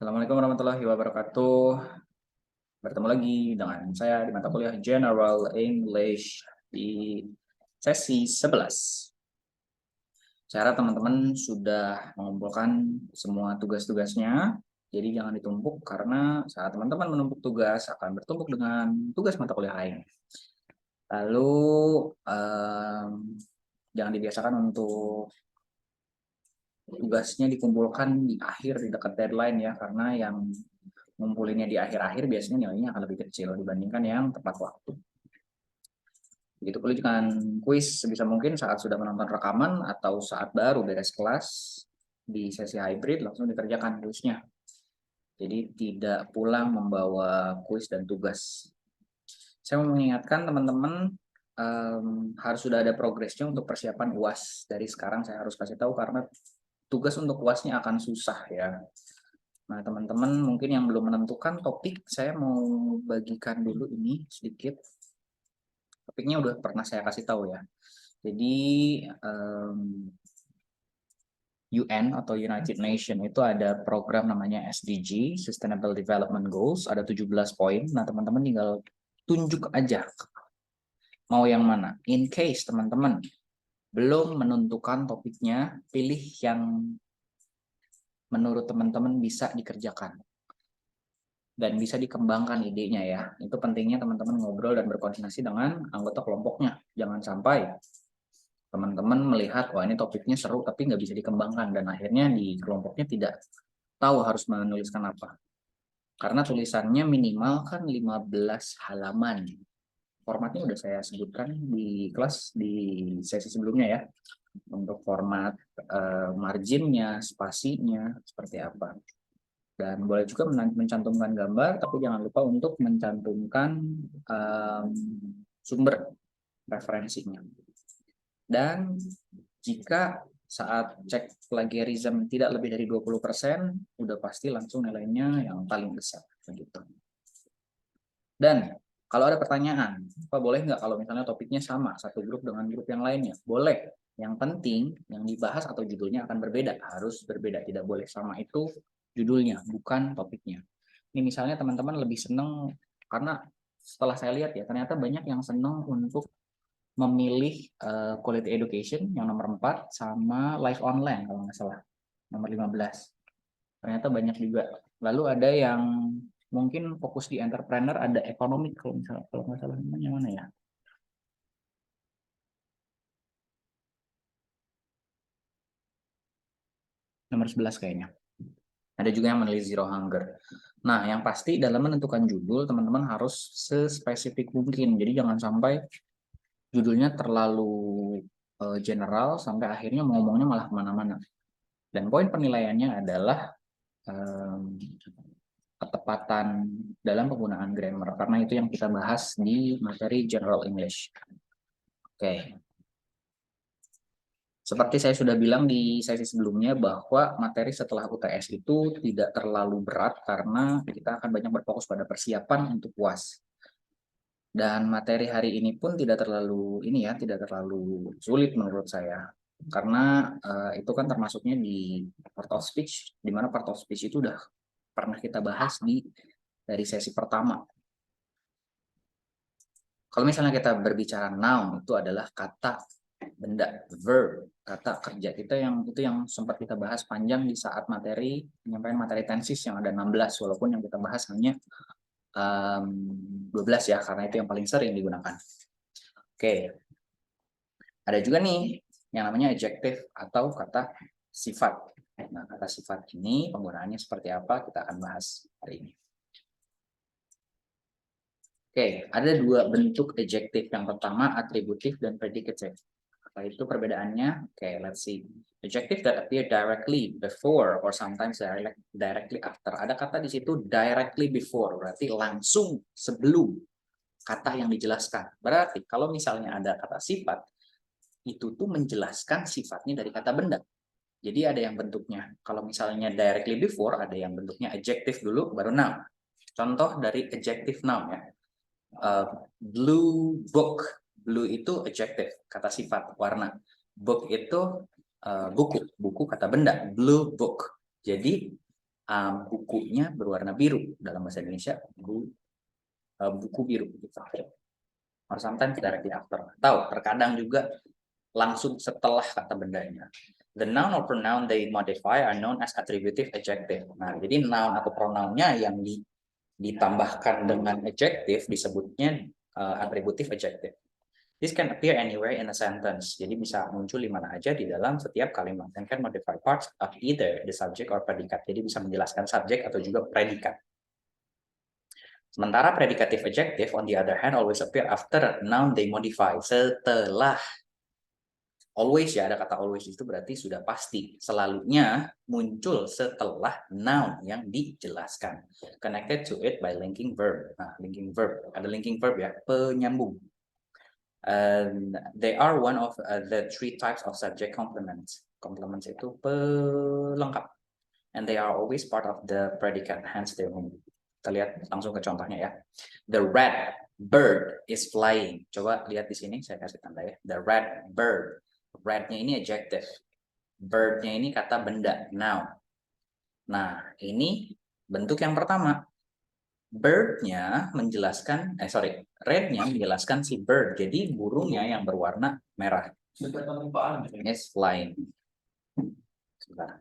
Assalamualaikum warahmatullahi wabarakatuh. Bertemu lagi dengan saya di mata kuliah General English di sesi 11. Saya harap teman-teman sudah mengumpulkan semua tugas-tugasnya. Jadi jangan ditumpuk karena saat teman-teman menumpuk tugas akan bertumpuk dengan tugas mata kuliah lain. Lalu jangan dibiasakan untuk tugasnya dikumpulkan di akhir, di dekat deadline ya, karena yang ngumpulinnya di akhir-akhir biasanya nilainya akan lebih kecil dibandingkan yang tepat waktu. Begitu pula dengan kuis, sebisa mungkin saat sudah menonton rekaman atau saat baru beres kelas di sesi hybrid langsung dikerjakan kuisnya. Jadi tidak pulang membawa kuis dan tugas. Saya mau mengingatkan teman-teman harus sudah ada progresnya untuk persiapan UAS. Dari sekarang saya harus kasih tahu karena tugas untuk UASnya akan susah ya. Nah, teman-teman mungkin yang belum menentukan topik, saya mau bagikan dulu ini sedikit. Topiknya udah pernah saya kasih tahu ya. Jadi UN atau United Nation itu ada program namanya SDG, Sustainable Development Goals, ada 17 poin. Nah, teman-teman tinggal tunjuk aja mau yang mana. In case teman-teman belum menentukan topiknya, pilih yang menurut teman-teman bisa dikerjakan dan bisa dikembangkan idenya ya. Itu pentingnya teman-teman ngobrol dan berkoordinasi dengan anggota kelompoknya. Jangan sampai teman-teman melihat, wah ini topiknya seru tapi nggak bisa dikembangkan, dan akhirnya di kelompoknya tidak tahu harus menuliskan apa. Karena tulisannya minimal kan 15 halaman. Formatnya udah saya sebutkan di kelas di sesi sebelumnya ya. Untuk format marginnya, spasinya, seperti apa. Dan boleh juga mencantumkan gambar, tapi jangan lupa untuk mencantumkan sumber referensinya. Dan jika saat cek plagiarism tidak lebih dari 20%, udah pasti langsung nilainya yang paling besar. Begitu. Dan kalau ada pertanyaan, Pak boleh nggak kalau misalnya topiknya sama, satu grup dengan grup yang lainnya? Boleh. Yang penting, yang dibahas atau judulnya akan berbeda. Harus berbeda, tidak boleh sama itu judulnya, bukan topiknya. Ini misalnya teman-teman lebih senang, karena setelah saya lihat ya, ternyata banyak yang senang untuk memilih quality education yang nomor 4 sama live online kalau nggak salah, nomor 15. Ternyata banyak juga. Lalu ada yang mungkin fokus di entrepreneur, ada ekonomi kalau misalnya, kalau nggak salah namanya mana ya? Nomor 11 kayaknya. Ada juga yang menulis zero hunger. Nah, yang pasti dalam menentukan judul, teman-teman harus sespesifik mungkin. Jadi jangan sampai judulnya terlalu general sampai akhirnya ngomongnya malah kemana-mana. Dan poin penilaiannya adalah ketepatan dalam penggunaan grammar, karena itu yang kita bahas di materi General English. Oke. Seperti saya sudah bilang di sesi sebelumnya bahwa materi setelah UTS itu tidak terlalu berat karena kita akan banyak berfokus pada persiapan untuk UAS. Dan materi hari ini pun tidak terlalu tidak terlalu sulit menurut saya. Karena itu kan termasuknya di part of speech, di mana part of speech itu udah pernah kita bahas dari sesi pertama. Kalau misalnya kita berbicara noun, itu adalah kata benda, verb, kata kerja. Itu yang sempat kita bahas panjang di saat penyampaian materi tensis yang ada 16, walaupun yang kita bahas hanya 12 ya, karena itu yang paling sering digunakan. Oke. Ada juga nih yang namanya adjective atau kata sifat. Nah, kata sifat ini penggunaannya seperti apa kita akan bahas hari ini. Oke, ada dua bentuk adjective. Yang pertama atributif dan predicative. Apa itu perbedaannya? Oke, let's see. Adjective that appear directly before or sometimes directly after. Ada kata di situ directly before, berarti langsung sebelum kata yang dijelaskan. Berarti kalau misalnya ada kata sifat, itu tuh menjelaskan sifatnya dari kata benda. Jadi ada yang bentuknya, kalau misalnya directly before, ada yang bentuknya adjective dulu, baru noun. Contoh dari adjective noun ya. Blue book. Blue itu adjective, kata sifat, warna. Book itu buku kata benda, blue book. Jadi bukunya berwarna biru. Dalam bahasa Indonesia, buku biru. Gitu. Or sometimes directly after. Atau terkadang juga langsung setelah kata bendanya. The noun or pronoun they modify are known as attributive adjective. Nah, jadi noun atau pronounnya yang ditambahkan dengan adjective disebutnya attributive adjective. This can appear anywhere in a sentence. Jadi bisa muncul di mana aja di dalam setiap kalimat. And can modify parts of either the subject or predicate. Jadi bisa menjelaskan subjek atau juga predikat. Sementara predicative adjective on the other hand always appear after noun they modify. Setelah. Always ya, ada kata always itu berarti sudah pasti. Selalunya muncul setelah noun yang dijelaskan. Connected to it by linking verb. Nah, linking verb. Ada linking verb ya, penyambung. They are one of the 3 types of subject complements. Complements itu pelengkap. And they are always part of the predicate, hence their meaning. Kita lihat langsung ke contohnya ya. The red bird is flying. Coba lihat di sini, saya kasih tanda ya. The red bird. Red-nya ini adjective. Bird-nya ini kata benda, noun. Nah, ini bentuk yang pertama. Bird-nya menjelaskan, red-nya menjelaskan si bird. Jadi burungnya yang berwarna merah. Yes, flying. Sebentar.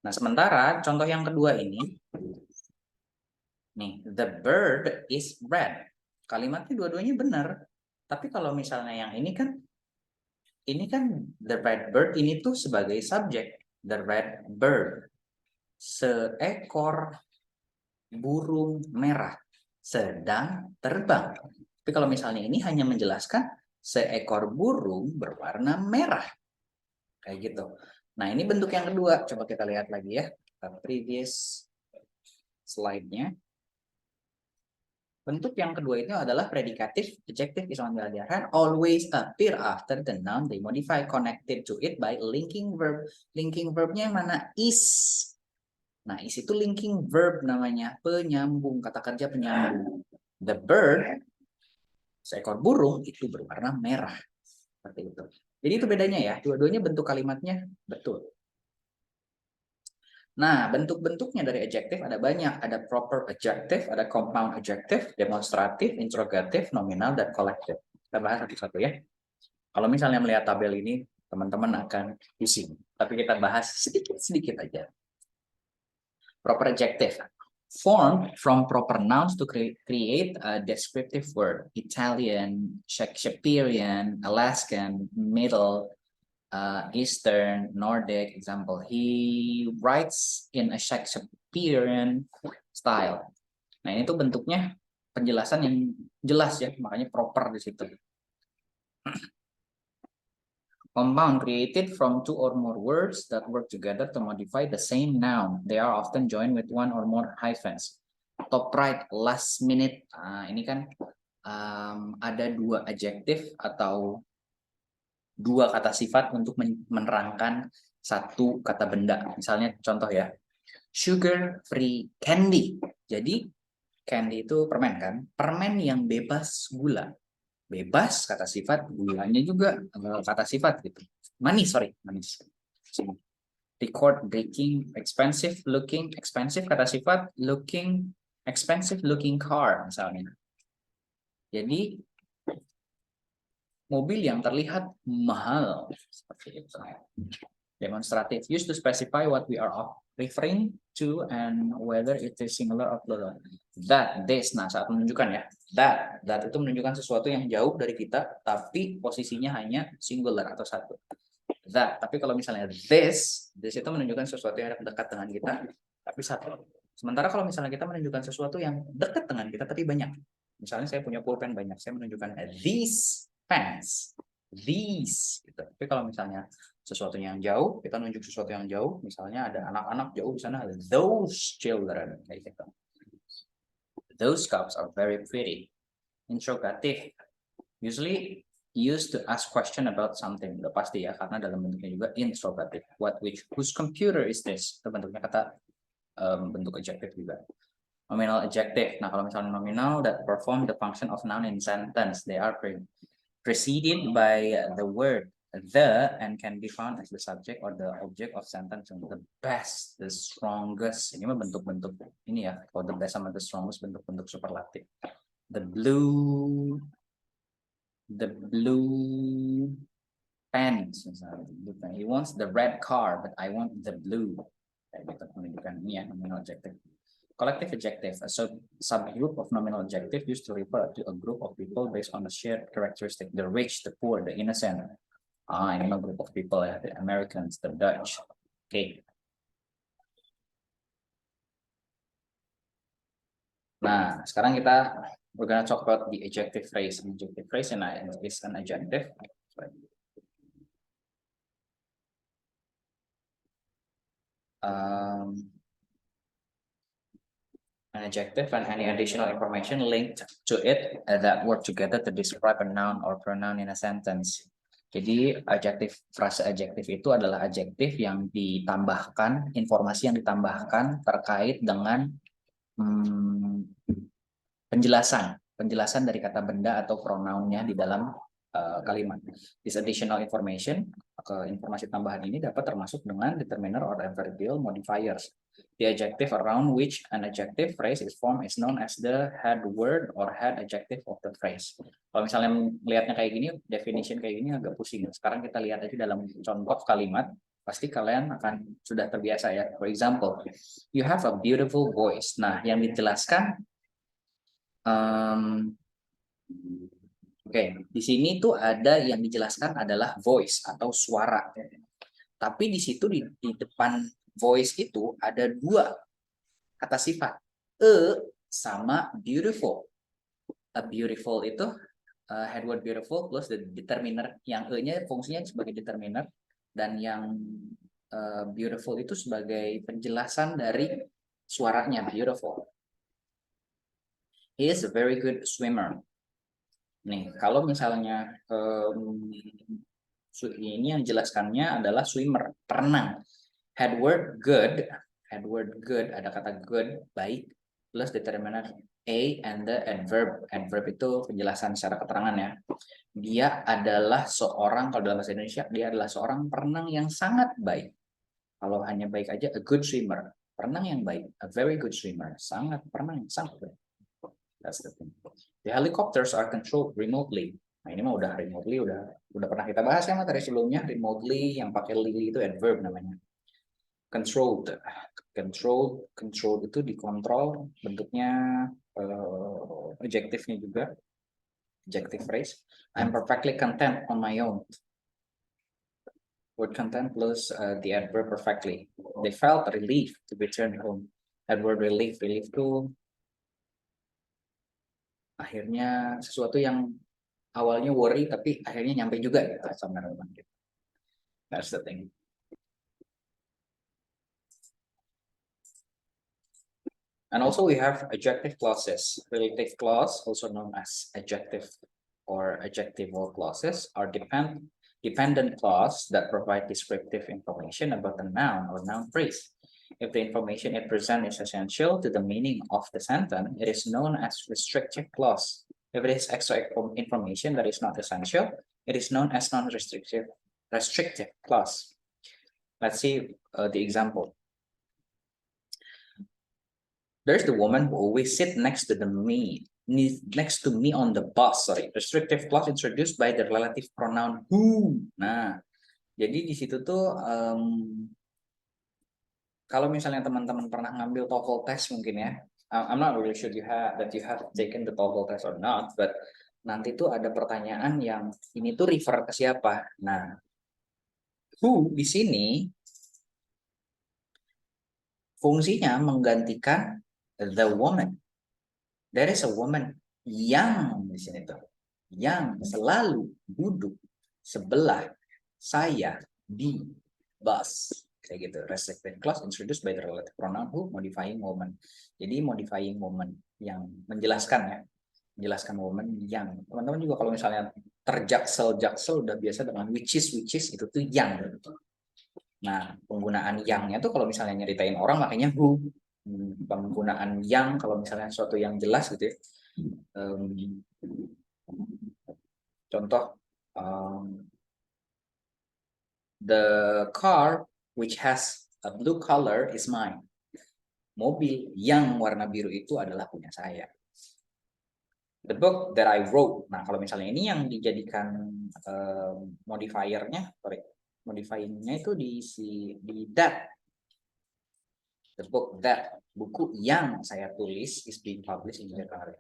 Nah, sementara contoh yang kedua ini, nih, the bird is red. Kalimatnya dua-duanya benar. Tapi kalau misalnya yang ini kan the red bird ini tuh sebagai subjek. The red bird. Seekor burung merah sedang terbang. Tapi kalau misalnya ini hanya menjelaskan seekor burung berwarna merah. Kayak gitu. Nah, ini bentuk yang kedua. Coba kita lihat lagi ya. Previous slide-nya. Bentuk yang kedua itu adalah predicative adjective is on the other hand always appear after the noun they modify connected to it by linking verb. Linking verbnya yang mana? Is. Nah, is itu linking verb namanya. Penyambung. Kata kerja penyambung. The bird, seekor burung, itu berwarna merah. Seperti itu. Jadi itu bedanya ya. Dua-duanya bentuk kalimatnya betul. Nah, bentuk-bentuknya dari adjective ada banyak. Ada proper adjective, ada compound adjective, demonstrative, interrogative, nominal, dan collective. Kita bahas satu-satu ya. Kalau misalnya melihat tabel ini, teman-teman akan pusing. Tapi kita bahas sedikit-sedikit aja. Proper adjective. Formed from proper nouns to create a descriptive word. Italian, Shakespearean, Alaskan, Middle, Eastern, Nordic, example. He writes in a Shakespearean style. Nah, ini tuh bentuknya penjelasan yang jelas ya, makanya proper di situ. Compound created from 2 or more words that work together to modify the same noun. They are often joined with 1 or more hyphens. Top right, last minute. Nah, ini kan ada 2 adjektif atau 2 kata sifat untuk menerangkan 1 kata benda. Misalnya contoh ya, sugar free candy. Jadi candy itu permen kan? Permen yang bebas gula. Bebas kata sifat, gulanya juga kata sifat gitu. Manis. Record, breaking, expensive looking, expensive kata sifat, looking, expensive looking car misalnya. Jadi mobil yang terlihat mahal seperti itu. Demonstrative, used to specify what we are referring to and whether it is singular or plural. That, this, nah saat menunjukkan ya, that itu menunjukkan sesuatu yang jauh dari kita, tapi posisinya hanya singular atau satu. That, tapi kalau misalnya this itu menunjukkan sesuatu yang dekat dengan kita, tapi satu. Sementara kalau misalnya kita menunjukkan sesuatu yang dekat dengan kita, tapi banyak. Misalnya saya punya pulpen banyak, saya menunjukkan these pens, these. Gitu. Tapi kalau misalnya sesuatu yang jauh, kita nunjuk sesuatu yang jauh, misalnya ada anak-anak jauh di sana, those children, kayak gitu. Those cups are very pretty. Interrogative, usually used to ask question about something. Udah pasti ya, karena dalam bentuknya juga interrogative. What, which, whose computer is this? Itu bentuknya kata bentuk adjective juga. Nominal adjective. Nah, kalau misalnya nominal that perform the function of noun in sentence, they are preceded by the word the and can be found as the subject or the object of sentence. The best, the strongest. Ini mah bentuk-bentuk ini ya. Kalau the best sama the strongest bentuk-bentuk superlatif. The blue pants. He wants the red car, but I want the blue. Kayak gitu menunjukkan ini ya nominal adjective. Collective adjective, a subgroup of nominal adjective used to refer to a group of people based on a shared characteristic. The rich, the poor, the innocent. Ini a group of people ya, the Americans, the Dutch. Okay. Nah, sekarang we're gonna talk about the adjective phrase. An adjective phrase is an adjective. An adjective and any additional information linked to it that work together to describe a noun or pronoun in a sentence. Jadi frase adjektif itu adalah adjektif yang ditambahkan, informasi yang ditambahkan terkait dengan penjelasan dari kata benda atau pronounnya di dalam kalimat. This additional information, informasi tambahan ini dapat termasuk dengan determiner or adverbial modifiers. The adjective around which an adjective phrase is formed is known as the head word or head adjective of the phrase. Kalau misalnya melihatnya kayak gini, definition kayak gini agak pusing. Sekarang kita lihat aja dalam contoh kalimat, pasti kalian akan sudah terbiasa ya. For example, you have a beautiful voice. Nah, yang dijelaskan di sini tuh ada yang dijelaskan adalah voice atau suara. Tapi di situ di depan voice itu ada dua kata sifat, sama beautiful. A beautiful itu head word beautiful plus the determiner, yang nya fungsinya sebagai determiner dan yang beautiful itu sebagai penjelasan dari suaranya beautiful. He is a very good swimmer. Nih, kalau misalnya ini yang jelaskannya adalah swimmer, perenang. Head word good ada kata good, baik, plus determiner a and the adverb. Adverb itu penjelasan secara keterangan ya. Dia adalah seorang, kalau dalam bahasa Indonesia, dia adalah seorang perenang yang sangat baik. Kalau hanya baik aja, a good swimmer. Perenang yang baik, a very good swimmer. Perenang yang sangat baik. That's the thing. The helicopters are controlled remotely. Nah, ini mah udah remotely, udah pernah kita bahas ya materi sebelumnya. Remotely yang pakai li itu adverb namanya. Controlled itu dikontrol, bentuknya adjektifnya juga, adjective phrase. I'm perfectly content on my own. Word content plus the adverb perfectly. They felt relief to return home. Adverb relief itu akhirnya sesuatu yang awalnya worry tapi akhirnya nyampe juga gitu sama teman kita. That's the thing. And also we have adjective clauses. Relative clause, also known as adjective or adjectival clauses, are dependent clause that provide descriptive information about the noun or noun phrase. If the information it presents is essential to the meaning of the sentence, it is known as restrictive clause. If it is extra information that is not essential, it is known as non-restrictive clause. Let's see the example. There's the woman who always sit next to me on the bus. Restrictive clause introduced by the relative pronoun who. Nah, jadi di situ tuh kalau misalnya teman-teman pernah ngambil TOEFL test mungkin ya, I'm not really sure you have taken the TOEFL test or not, but nanti tuh ada pertanyaan yang ini tuh refer ke siapa. Nah, who di sini fungsinya menggantikan the woman. There is a woman yang di sini tuh, yang selalu duduk sebelah saya di bus. Kayak gitu. Restrictive clause introduced by the relative pronoun who, modifying woman. Jadi modifying woman yang menjelaskan woman yang. Teman-teman juga kalau misalnya jaksel udah biasa dengan which is itu tuh yang. Nah, penggunaan yangnya tuh kalau misalnya nyeritain orang makanya who. penggunaan yang kalau misalnya sesuatu yang jelas gitu ya. Contoh, the car which has a blue color is mine. Mobil yang warna biru itu adalah punya saya. The book that I wrote. Nah, kalau misalnya ini yang dijadikan modifiernya, modifyingnya itu di that. The book that, buku yang saya tulis is being published in January.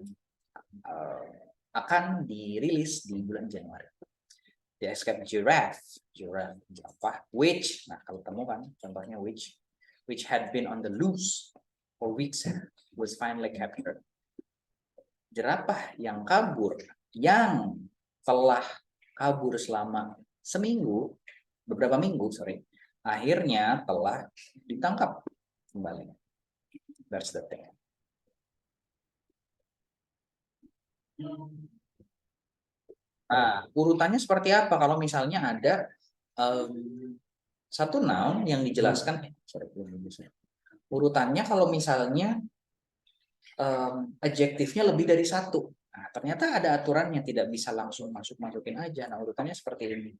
Akan dirilis di bulan Januari. The Escape Giraffe, apa? Which, nah kalau temu kan, contohnya which had been on the loose for weeks was finally captured. Jerapah yang kabur, yang telah kabur selama beberapa minggu, akhirnya telah ditangkap kembali. That's the thing. Nah, urutannya seperti apa kalau misalnya ada satu noun yang dijelaskan, urutannya kalau misalnya adjektifnya lebih dari satu. Nah, ternyata ada aturannya, tidak bisa langsung masukin aja. Nah, urutannya seperti ini.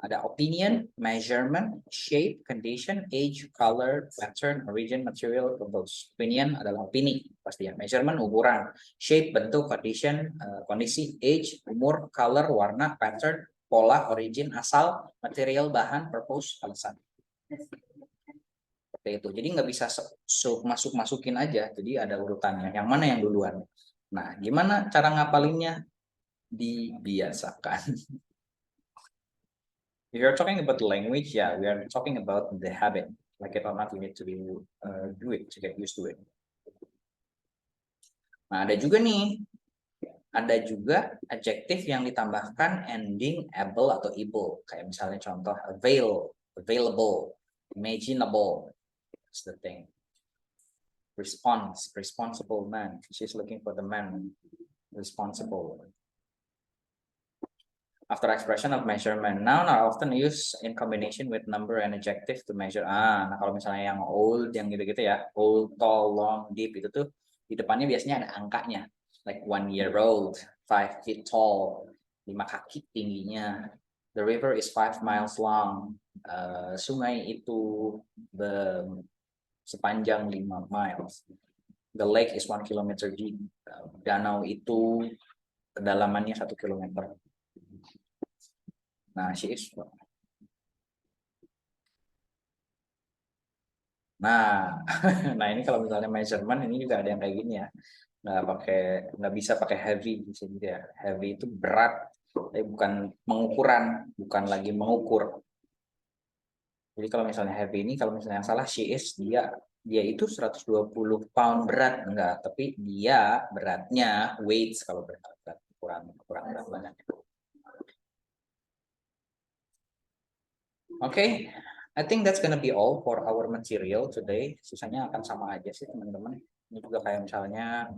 Ada opinion, measurement, shape, condition, age, color, pattern, origin, material, purpose. Opinion adalah opini, pasti ya. Measurement, ukuran. Shape, bentuk, condition, kondisi, age, umur, color, warna, pattern, pola, origin, asal, material, bahan, purpose, alasan. Seperti itu. Jadi nggak bisa masukin aja. Jadi ada urutannya. Yang mana yang duluan? Nah, gimana cara ngapalinnya? Dibiasakan. If you're talking about the language, yeah, we are talking about the habit. Like it or not, you need to do it to get used to it. Nah, ada juga adjektif yang ditambahkan ending able atau able. Kayak misalnya contoh available, imaginable. That's the thing. Responsible man. She's looking for the man. Responsible. After expression of measurement, noun are often used in combination with number and adjective to measure. Nah kalau misalnya yang old, yang gitu-gitu ya, old, tall, long, deep, itu tuh di depannya biasanya ada angkanya. Like 1 year old, 5 feet tall, 5 kaki tingginya. The river is 5 miles long. Sungai itu sepanjang 5 miles. The lake is 1 kilometer deep. Danau itu kedalamannya 1 kilometer. Nah, she is. Nah, nah ini kalau misalnya measurement ini juga ada yang kayak gini ya. Nggak bisa pakai heavy di sini ya. Heavy itu berat, tapi bukan bukan lagi mengukur. Jadi kalau misalnya heavy ini, kalau misalnya yang salah she is, dia itu 120 pound berat, enggak, tapi dia beratnya weights kalau berat kurang berat banget. Okay, I think that's gonna be all for our material today. Sisanya akan sama aja sih teman-teman. Ini juga kayak misalnya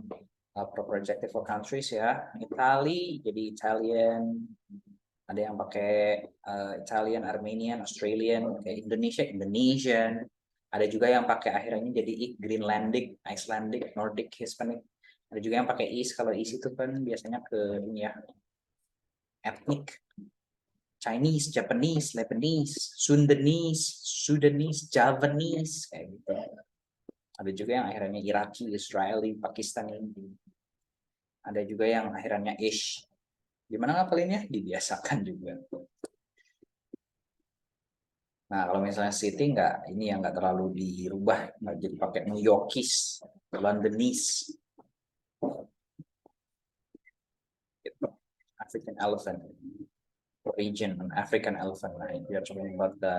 proper adjective for countries ya. Italy jadi Italian. Ada yang pakai Italian, Armenian, Australian. Kayak Indonesia, Indonesian. Ada juga yang pakai akhirnya jadi Greenlandic, Icelandic, Nordic, Hispanic. Ada juga yang pakai is. Kalau is itu kan biasanya ke ini ya, ethnic. Chinese, Japanese, Lebanese, Sudanese, Javanese, kayak gitu. Ada juga yang akhirnya Iraqi, Israeli, Pakistani. Ada juga yang akhirnya ish. Gimana ngapalinnya? Dibiasakan juga. Nah, kalau misalnya city ini yang nggak terlalu dirubah, nggak jadi pakai New Yorkese, Londonese. Gitu. African elephant. Region, African elephant. Nah, we are talking about the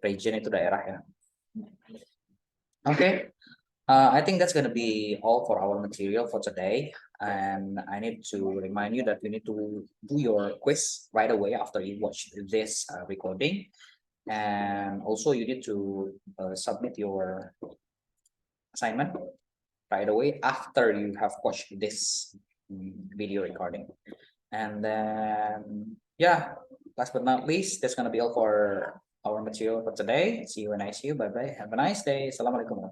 region itu daerah ya. Okay, I think that's going to be all for our material for today. And I need to remind you that you need to do your quiz right away after you watch this recording. And also you need to submit your assignment right away after you have watched this video recording. And then, yeah, last but not least, that's going to be all for our material for today. See you when I see you. Bye-bye. Have a nice day. Assalamualaikum.